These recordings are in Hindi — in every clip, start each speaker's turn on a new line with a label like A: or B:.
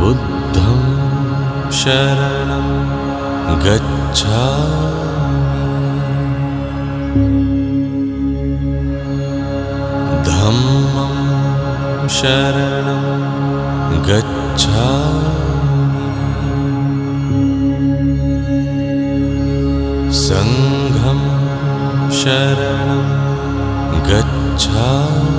A: बुद्धं शरणं गच्छामि धम्मं शरणं गच्छामि संघं शरणं गच्छामि।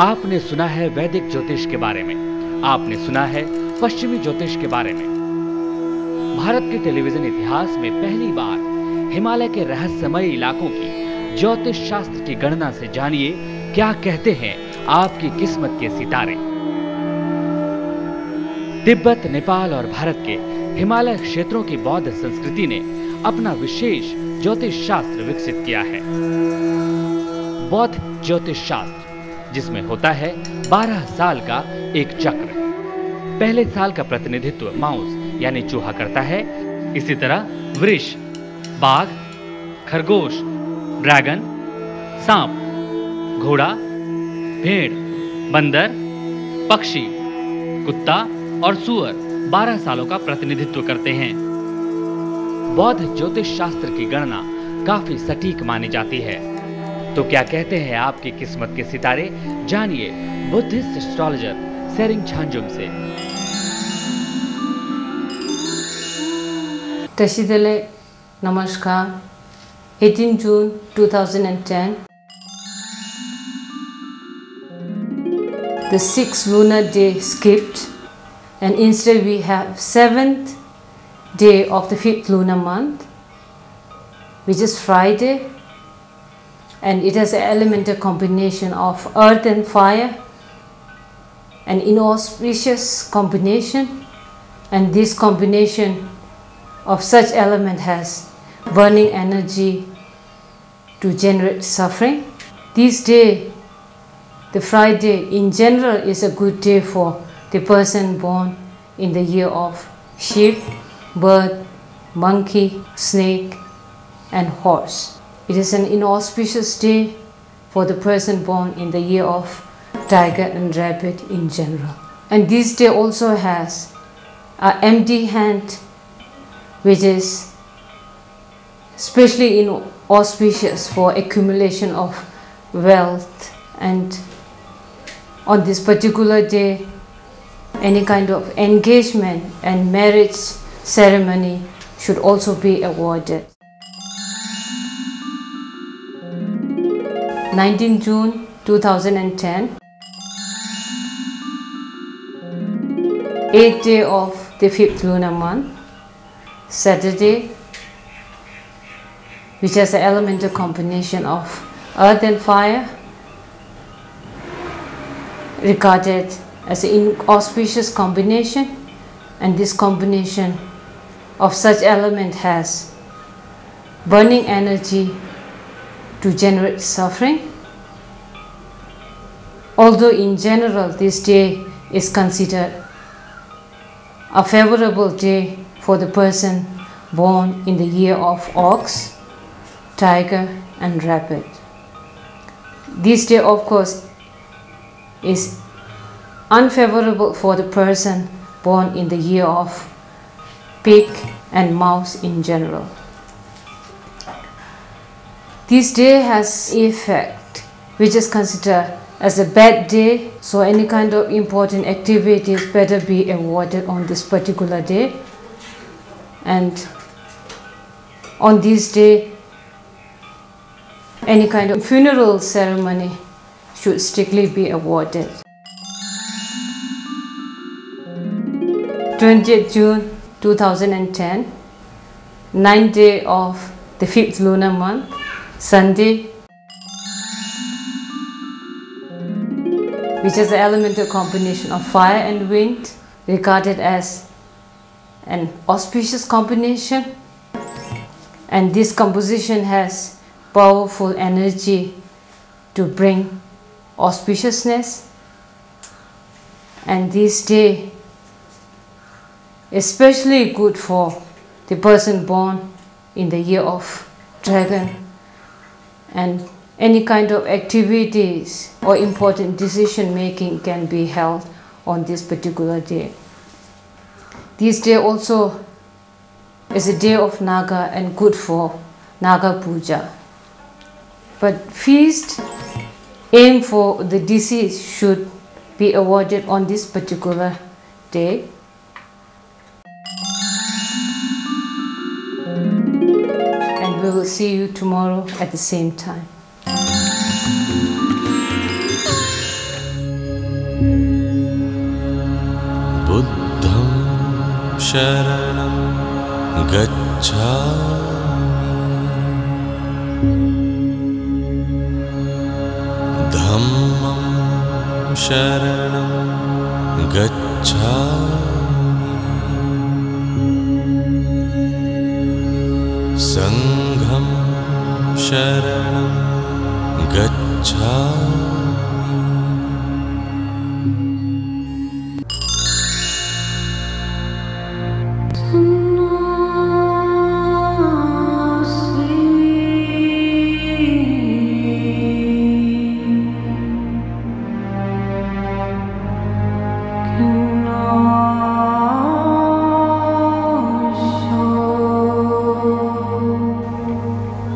B: आपने सुना है वैदिक ज्योतिष के बारे में, आपने सुना है पश्चिमी ज्योतिष के बारे में। भारत के टेलीविजन इतिहास में पहली बार हिमालय के रहस्यमय इलाकों की ज्योतिष शास्त्र की गणना से जानिए क्या कहते हैं आपकी किस्मत के सितारे। तिब्बत, नेपाल और भारत के हिमालय क्षेत्रों की बौद्ध संस्कृति ने अपना विशेष ज्योतिष शास्त्र विकसित किया है। बौद्ध ज्योतिष शास्त्र जिसमें होता है 12 साल का एक चक्र। पहले साल का प्रतिनिधित्व माउस यानी चूहा करता है। इसी तरह वृष, बाघ, खरगोश, ड्रैगन, सांप, घोड़ा, भेड़, बंदर, पक्षी, कुत्ता और सुअर 12 सालों का प्रतिनिधित्व करते हैं। बौद्ध ज्योतिष शास्त्र की गणना काफी सटीक मानी जाती है। तो क्या कहते हैं आपकी किस्मत के सितारे, जानिए बुद्धिस्ट एस्ट्रोलॉजर सेरिंग छांजुम से।
C: Tashidele, Namaskar. 18 June 2010. The 6th lunar day skipped, and instead we have 7th day of the 5th lunar month, which is Friday. And it has an elemental combination of earth and fire, an inauspicious combination, and this combination of such element has burning energy to generate suffering. This day, the Friday in general, is a good day for the person born in the year of sheep, bird, monkey, snake and horse. It is an inauspicious day for the person born in the year of Tiger and Rabbit in general. And this day also has an empty hand, which is especially auspicious for accumulation of wealth. And on this particular day, any kind of engagement and marriage ceremony should also be avoided. 19 June 2010, 8th day of the 5th lunar month, Saturday, which has an elemental combination of earth and fire, regarded as an inauspicious combination, and this combination of such element has burning energy to generate suffering. Although in general this day is considered a favorable day for the person born in the year of Ox, Tiger and Rabbit. This day, of course, is unfavorable for the person born in the year of Pig and Mouse in general. This day has effect which is considered as a bad day, so any kind of important activities better be avoided on this particular day. And on this day, any kind of funeral ceremony should strictly be avoided. 20th June 2010, 9th day of the 5th lunar month, Sunday, which is an elemental combination of fire and wind, regarded as an auspicious combination. And this composition has powerful energy to bring auspiciousness. And this day especially good for the person born in the year of Dragon, and any kind of activities or important decision making can be held on this particular day. This day also is a day of Naga and good for Naga Puja. But feast aim for the deceased should be avoided on this particular day. And we will see you tomorrow at the same time.
A: Buddham sharanam gacchami, Dhammam sharanam gacchami, Sangham sharanam gacchami.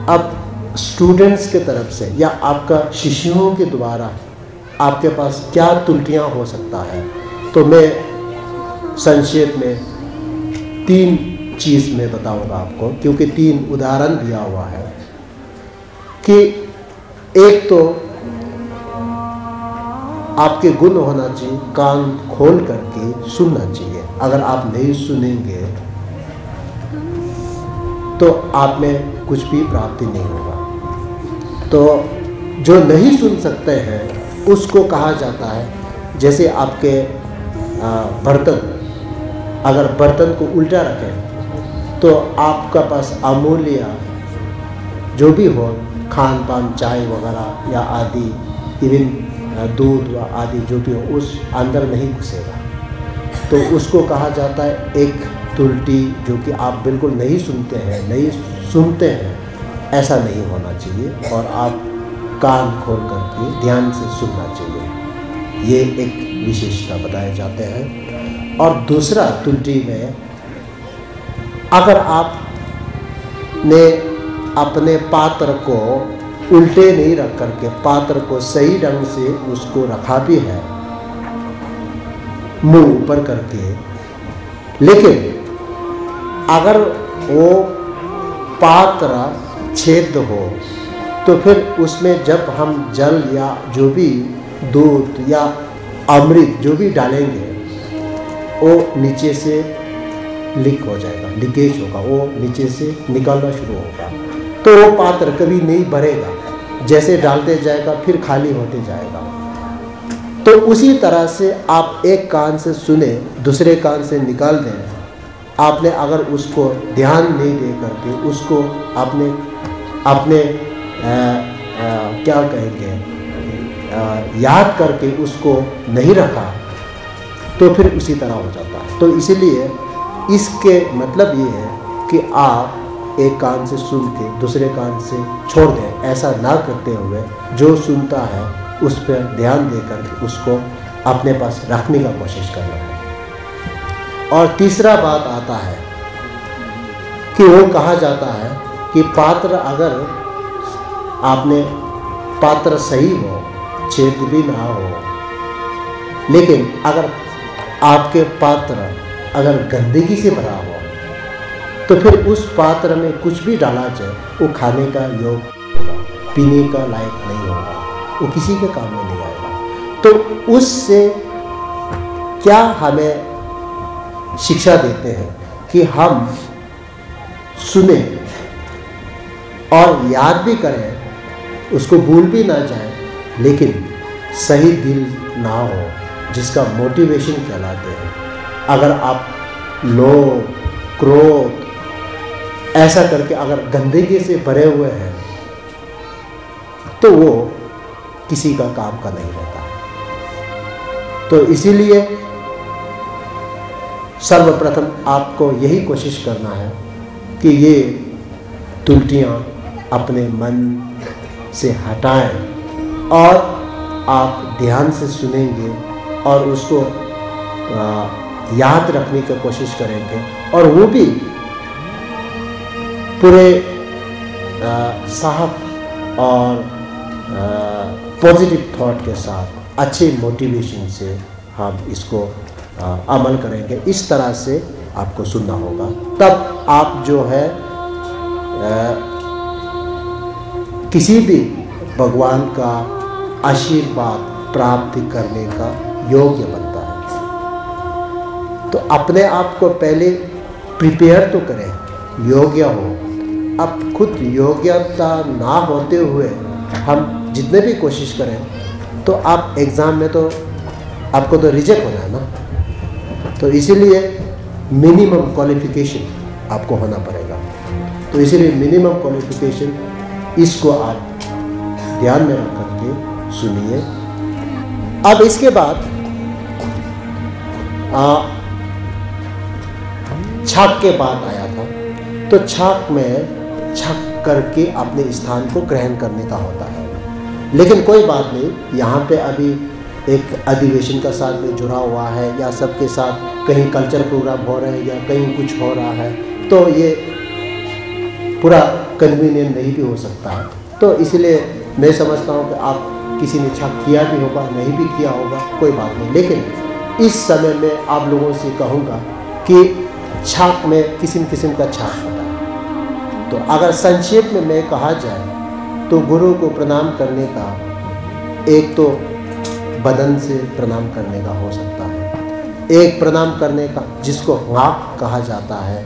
D: अब स्टूडेंट्स के तरफ से या आपका शिष्यों के द्वारा आपके पास क्या त्रुटियां हो सकता है, तो मैं संक्षेप में 3 चीज़ में बताऊंगा आपको, क्योंकि 3 उदाहरण दिया हुआ है। कि एक तो आपके गुण होना चाहिए, कान खोल करके सुनना चाहिए। अगर आप नहीं सुनेंगे तो आप में कुछ भी प्राप्ति नहीं होगा। तो जो नहीं सुन सकते हैं उसको कहा जाता है, जैसे आपके बर्तन, अगर बर्तन को उल्टा रखें तो आपका पास अमूल्य जो भी हो, खान पान, चाय वगैरह या आदि, इवन दूध व आदि जो भी हो, उस अंदर नहीं घुसेगा। तो उसको कहा जाता है एक त्रुटि, जो कि आप बिल्कुल नहीं सुनते हैं, ऐसा नहीं होना चाहिए। और आप कान खोल करके ध्यान से सुनना चाहिए। ये एक विशेषता बताए जाते हैं। और दूसरा तुलटी में, अगर आपने अपने पात्र को उल्टे नहीं रख करके पात्र को सही ढंग से उसको रखा भी है, मुंह ऊपर करके, लेकिन अगर वो पात्र छेद हो तो फिर उसमें जब हम जल या जो भी दूध या अमृत जो भी डालेंगे वो नीचे से लीक हो जाएगा, लीकेज होगा, वो नीचे से निकलना शुरू होगा, तो वो पात्र कभी नहीं भरेगा, जैसे डालते जाएगा फिर खाली होते जाएगा। तो उसी तरह से आप एक कान से सुने दूसरे कान से निकाल दें, आपने अगर उसको ध्यान नहीं दे करके उसको आपने अपने क्या कहेंगे याद करके उसको नहीं रखा तो फिर उसी तरह हो जाता है। तो इसीलिए इसके मतलब ये है कि आप एक कान से सुन के दूसरे कान से छोड़ दें, ऐसा ना करते हुए जो सुनता है उस पर ध्यान देकर उसको अपने पास रखने का कोशिश करना है। और तीसरा बात आता है कि वो कहा जाता है कि पात्र अगर आपने पात्र सही हो, छेद भी ना हो, लेकिन अगर आपके पात्र अगर गंदगी से भरा हो तो फिर उस पात्र में कुछ भी डाला जाए वो खाने का योग होगा, पीने का लायक नहीं होगा, वो किसी के काम में नहीं आएगा। तो उससे क्या हमें शिक्षा देते हैं कि हम सुने और याद भी करें, उसको भूल भी ना जाए, लेकिन सही दिल ना हो, जिसका मोटिवेशन कहलाते हैं। अगर आप लोभ, क्रोध ऐसा करके अगर गंदगी से भरे हुए हैं तो वो किसी का काम का नहीं रहता। तो इसीलिए सर्वप्रथम आपको यही कोशिश करना है कि ये त्रुटियां अपने मन से हटाएं और आप ध्यान से सुनेंगे और उसको याद रखने की कोशिश करेंगे, और वो भी पूरे साफ और पॉजिटिव थॉट के साथ अच्छे मोटिवेशन से हम इसको अमल करेंगे। इस तरह से आपको सुनना होगा, तब आप जो है किसी भी भगवान का आशीर्वाद प्राप्त करने का योग्य बनता है। तो अपने आप को पहले प्रिपेयर तो करें, योग्य हो। अब खुद योग्यता ना होते हुए हम जितने भी कोशिश करें तो आप एग्ज़ाम में तो आपको तो रिजेक्ट होना है ना। तो इसीलिए मिनिमम क्वालिफिकेशन आपको होना पड़ेगा। तो इसीलिए मिनिमम क्वालिफिकेशन, इसको आप ध्यान में रख करके सुनिए। अब इसके बाद छाक के बाद आया था, तो छाक में छक करके अपने स्थान को ग्रहण करने का होता है। लेकिन कोई बात नहीं, यहाँ पे अभी एक अधिवेशन का साथ में जुड़ा हुआ है, या सबके साथ कहीं कल्चर प्रोग्राम हो रहे हैं या कहीं कुछ हो रहा है, तो ये पूरा कन्वीनियंट नहीं भी हो सकता है। तो इसलिए मैं समझता हूँ कि आप किसी ने छक किया भी होगा, नहीं भी किया होगा, कोई बात नहीं। लेकिन इस समय में आप लोगों से कहूँगा कि छाक में किस्म किस्म का छाक होता है। तो अगर संक्षेप में मैं कहा जाए तो गुरु को प्रणाम करने का, एक तो बदन से प्रणाम करने का हो सकता है, एक प्रणाम करने का जिसको वाक कहा जाता है,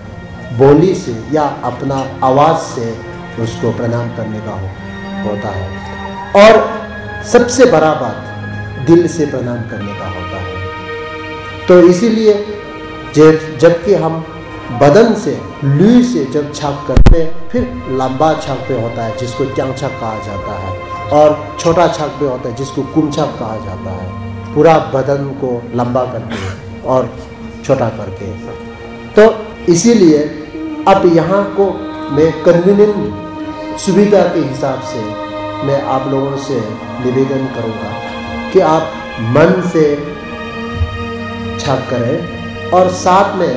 D: बोली से या अपना आवाज़ से उसको प्रणाम करने का होता है, और सबसे बड़ा बात दिल से प्रणाम करने का होता है। तो इसीलिए जबकि हम बदन से लुई से जब छाप करते हैं, फिर लंबा छाप पे होता है जिसको क्यांग छाप कहा जाता है, और छोटा छाप पे होता है जिसको कुम छाप कहा जाता है। पूरा बदन को लंबा करके और छोटा करके। तो इसीलिए अब यहाँ को मैं कन्वीनियंट सुविधा के हिसाब से मैं आप लोगों से निवेदन करूँगा कि आप मन से छक करें और साथ में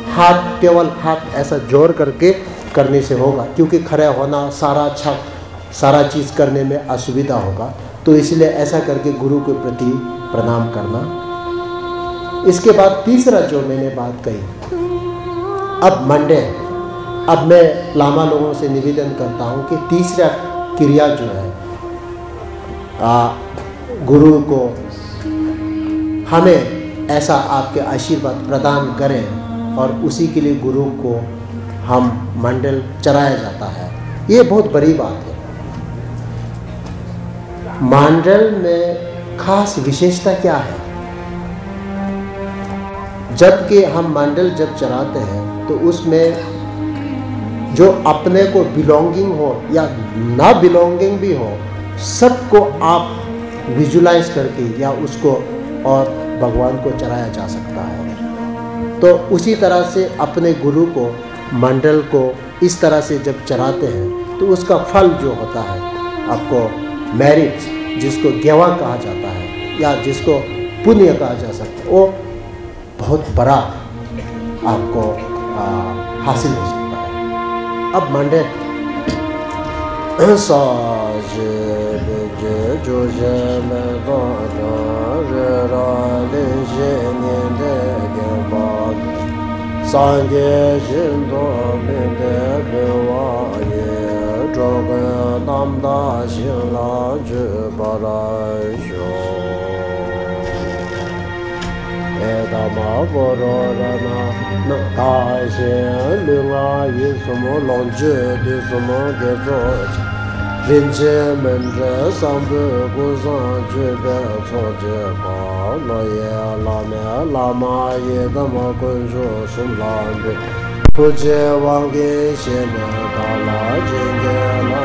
D: हाथ, केवल हाथ ऐसा जोड़ करके करने से होगा, क्योंकि खड़े होना, सारा छक, सारा चीज़ करने में असुविधा होगा। तो इसलिए ऐसा करके गुरु के प्रति प्रणाम करना। इसके बाद तीसरा जो मैंने बात कही, अब मंडे, अब मैं लामा लोगों से निवेदन करता हूँ कि तीसरा क्रिया जो है गुरु को हमें ऐसा आपके आशीर्वाद प्रदान करें और उसी के लिए गुरु को हम मंडल चढ़ाया जाता है। ये बहुत बड़ी बात है। मंडल में खास विशेषता क्या है? जबकि हम मंडल जब चढ़ाते हैं तो उसमें जो अपने को बिलोंगिंग हो या ना बिलोंगिंग भी हो, सबको आप विजुलाइज करके या उसको और भगवान को चढ़ाया जा सकता है। तो उसी तरह से अपने गुरु को, मंडल को इस तरह से जब चढ़ाते हैं तो उसका फल जो होता है, आपको मेरिट, जिसको गेवा कहा जाता है या जिसको पुण्य कहा जा सकता है, वो बहुत बड़ा आपको हासिल हो सकता है। अब मंडल साज जो में सांगे जिंदो में बेवाये जोग नामदा शिला जो बराशो एदामा बोरोना नकाशे लुंगा ये सुमो लॉन्जे दे सुमो गेजो रिंचे मंजे सांबे गुजां जुबे छोजे बाला ये लामे लामा ये दमा कुंजो सुमलांबे तुझे वांगे शेने दाला जिंगे ला